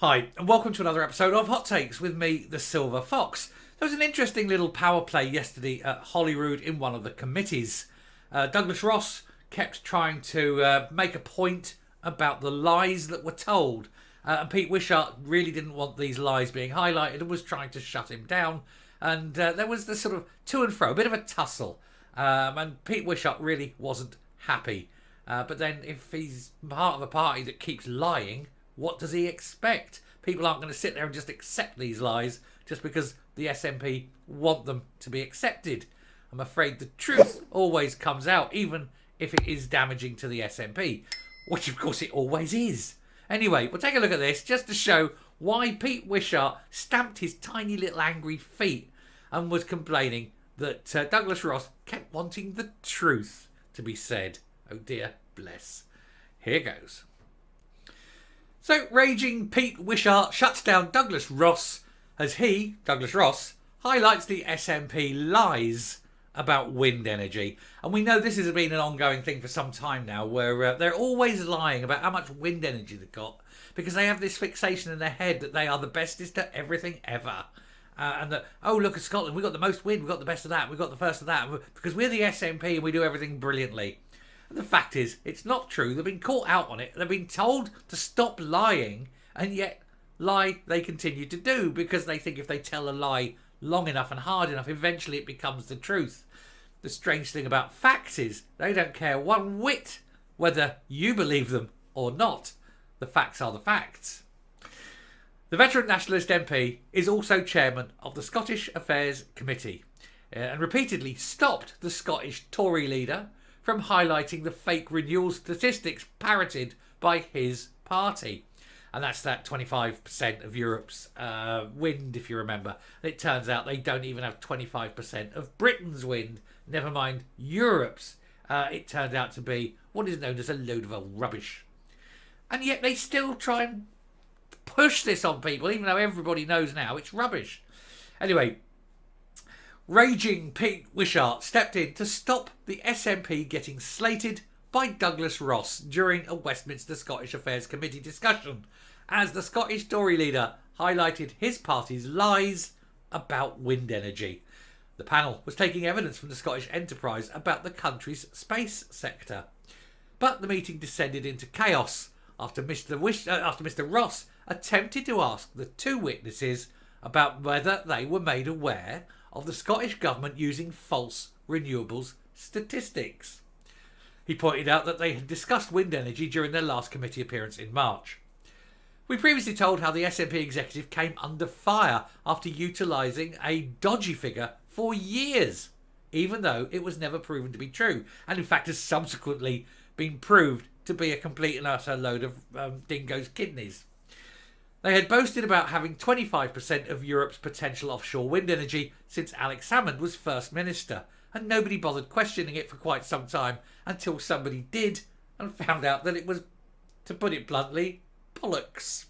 Hi, and welcome to another episode of Hot Takes with me, the Silver Fox. There was an interesting little power play yesterday at Holyrood in one of the committees. Douglas Ross kept trying to make a point about the lies that were told. And Pete Wishart really didn't want these lies being highlighted and was trying to shut him down. And there was this sort of to and fro, a bit of a tussle. And Pete Wishart really wasn't happy. But then if he's part of a party that keeps lying, what does he expect? People aren't going to sit there and just accept these lies just because the SNP want them to be accepted. I'm afraid the truth always comes out, even if it is damaging to the SNP, which of course it always is. Anyway, we'll take a look at this just to show why Pete Wishart stamped his tiny little angry feet and was complaining that Douglas Ross kept wanting the truth to be said. Oh dear, bless. Here goes. So, raging Pete Wishart shuts down Douglas Ross as he, Douglas Ross, highlights the SNP lies about wind energy. And we know this has been an ongoing thing for some time now, where they're always lying about how much wind energy they've got because they have this fixation in their head that they are the bestest at everything ever. And that, oh, look at Scotland, we've got the most wind, we've got the best of that, we've got the first of that, because we're the SNP and we do everything brilliantly. The fact is, it's not true. They've been caught out on it. They've been told to stop lying, and yet lie they continue to do because they think if they tell a lie long enough and hard enough, eventually it becomes the truth. The strange thing about facts is they don't care one whit whether you believe them or not. The facts are the facts. The veteran nationalist MP is also chairman of the Scottish Affairs Committee and repeatedly stopped the Scottish Tory leader from highlighting the fake renewal statistics parroted by his party. And that's that 25% of Europe's wind, if you remember. It turns out they don't even have 25% of Britain's wind, never mind Europe's. It turned out to be what is known as a load of old rubbish. And yet they still try and push this on people, even though everybody knows now it's rubbish. Anyway, raging Pete Wishart stepped in to stop the SNP getting slated by Douglas Ross during a Westminster Scottish Affairs Committee discussion, as the Scottish Tory leader highlighted his party's lies about wind energy. The panel was taking evidence from the Scottish enterprise about the country's space sector. But the meeting descended into chaos after Mr. Ross attempted to ask the two witnesses about whether they were made aware of the Scottish Government using false renewables statistics. He pointed out that they had discussed wind energy during their last committee appearance in March. We previously told how the SNP executive came under fire after utilising a dodgy figure for years, even though it was never proven to be true, and in fact has subsequently been proved to be a complete and utter load of dingo's kidneys. They had boasted about having 25% of Europe's potential offshore wind energy since Alex Salmond was First Minister, and nobody bothered questioning it for quite some time until somebody did and found out that it was, to put it bluntly, bollocks.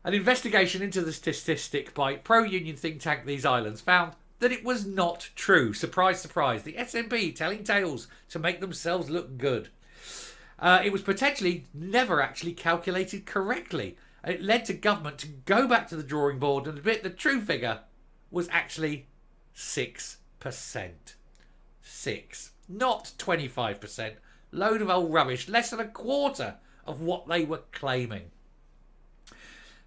An investigation into the statistic by pro-union think tank These Islands found that it was not true. Surprise, surprise. The SNP telling tales to make themselves look good. It was potentially never actually calculated correctly. It led to government to go back to the drawing board and admit the true figure was actually 6%. 6. Not 25%. Load of old rubbish. Less than a quarter of what they were claiming.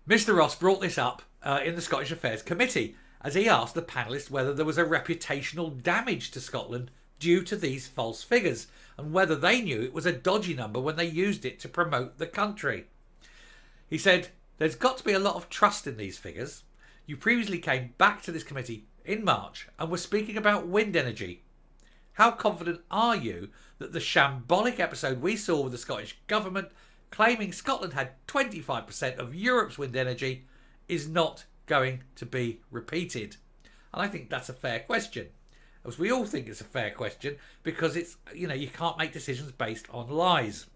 Mr. Ross brought this up in the Scottish Affairs Committee as he asked the panellists whether there was a reputational damage to Scotland due to these false figures and whether they knew it was a dodgy number when they used it to promote the country. He said, "There's got to be a lot of trust in these figures. You previously came back to this committee in March and were speaking about wind energy. How confident are you that the shambolic episode we saw with the Scottish Government claiming Scotland had 25% of Europe's wind energy is not going to be repeated?" And I think that's a fair question. As we all think it's a fair question because it's, you can't make decisions based on lies.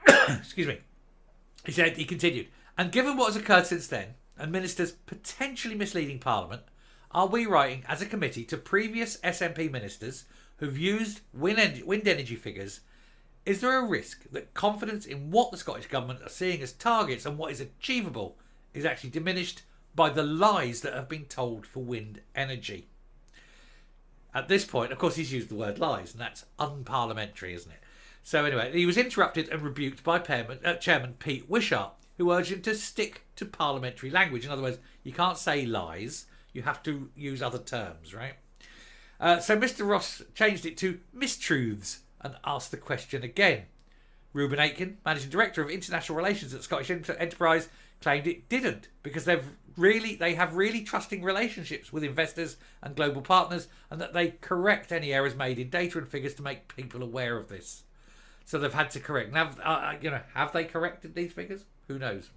Excuse me. He continued, "And given what has occurred since then, and ministers potentially misleading Parliament, are we writing as a committee to previous SNP ministers who've used wind energy figures is there a risk that confidence in what the Scottish Government are seeing as targets and what is achievable is actually diminished by the lies that have been told for wind energy? At this point, of course, he's used the word lies, and that's unparliamentary, isn't it? So anyway, he was interrupted and rebuked by Chairman Pete Wishart, who urged him to stick to parliamentary language. In other words, you can't say lies, you have to use other terms, right? So Mr. Ross changed it to mistruths and asked the question again. Reuben Aitken, Managing Director of International Relations at Scottish Enterprise, claimed it didn't because they have really trusting relationships with investors and global partners, and that they correct any errors made in data and figures to make people aware of this. So they've had to correct. Now, have they corrected these figures? Who knows?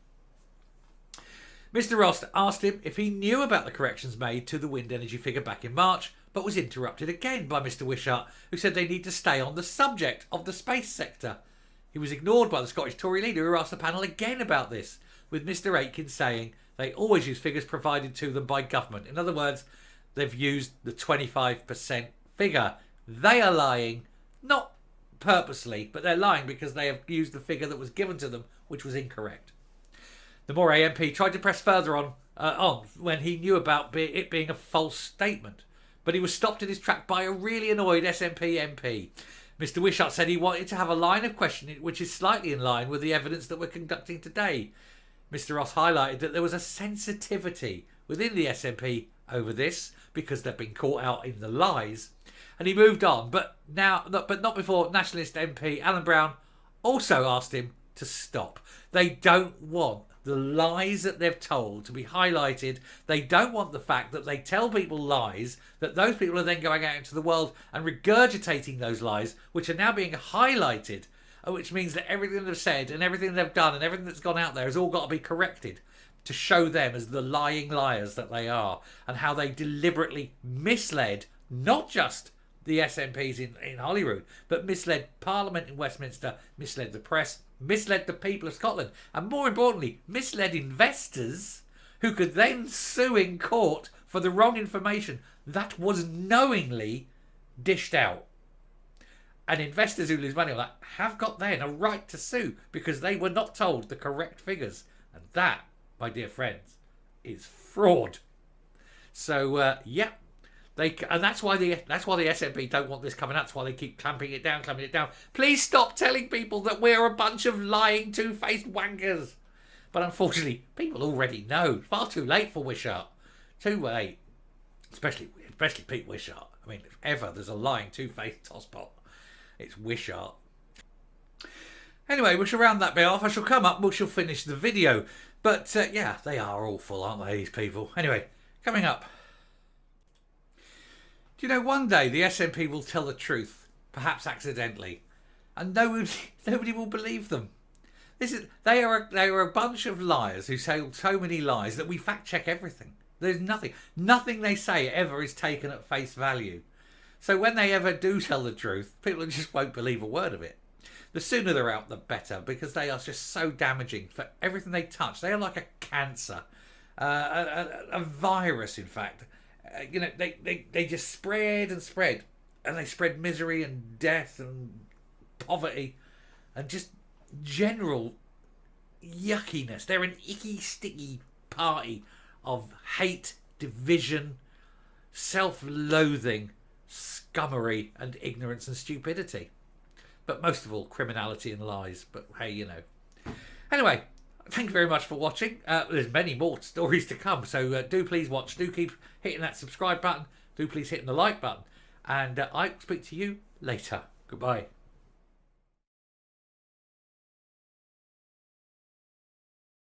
Mr. Ross asked him if he knew about the corrections made to the wind energy figure back in March, but was interrupted again by Mr. Wishart, who said they need to stay on the subject of the space sector. He was ignored by the Scottish Tory leader, who asked the panel again about this, with Mr. Aitken saying they always use figures provided to them by government. In other words, they've used the 25% figure. They are lying, not purposely, but they're lying because they have used the figure that was given to them, which was incorrect. The Moray MP tried to press further on when he knew about it being a false statement, but he was stopped in his track by a really annoyed SNP MP. Mr. Wishart said he wanted to have a line of questioning which is slightly in line with the evidence that we're conducting today. Mr. Ross highlighted that there was a sensitivity within the SNP over this because they've been caught out in the lies, and he moved on. But not before Nationalist MP Alan Brown also asked him to stop. They don't want the lies that they've told to be highlighted. They don't want the fact that they tell people lies, that those people are then going out into the world and regurgitating those lies, which are now being highlighted, which means that everything they've said and everything they've done and everything that's gone out there has all got to be corrected to show them as the lying liars that they are, and how they deliberately misled not just the SNPs in Holyrood, but misled Parliament in Westminster, misled the press, misled the people of Scotland, and more importantly, misled investors who could then sue in court for the wrong information that was knowingly dished out. And investors who lose money on that have got then a right to sue because they were not told the correct figures. And that, my dear friends, is fraud. So, and that's why the SNP don't want this coming out. That's why they keep clamping it down. Please stop telling people that we're a bunch of lying, two-faced wankers. But unfortunately, people already know. Far too late for Wishart. Too late. Especially Pete Wishart. I mean, if ever there's a lying, two-faced tosspot, it's Wishart. Anyway, we shall round that bit off. I shall come up and we shall finish the video. But, they are awful, aren't they, these people? Anyway, coming up. Do you know, one day the SNP will tell the truth, perhaps accidentally, and nobody will believe them. They are a bunch of liars who say so many lies that we fact check everything. There's nothing they say ever is taken at face value. So when they ever do tell the truth, people just won't believe a word of it. The sooner they're out, the better, because they are just so damaging for everything they touch. They are like a cancer, a virus, in fact. They just spread and spread, and they spread misery and death and poverty and just general yuckiness. They're an icky, sticky party of hate, division, self-loathing, scummery and ignorance and stupidity. But most of all, criminality and lies. But hey, Anyway, thank you very much for watching. There's many more stories to come, so do please watch. Do keep hitting that subscribe button. Do please hitting the like button. And I'll speak to you later. Goodbye.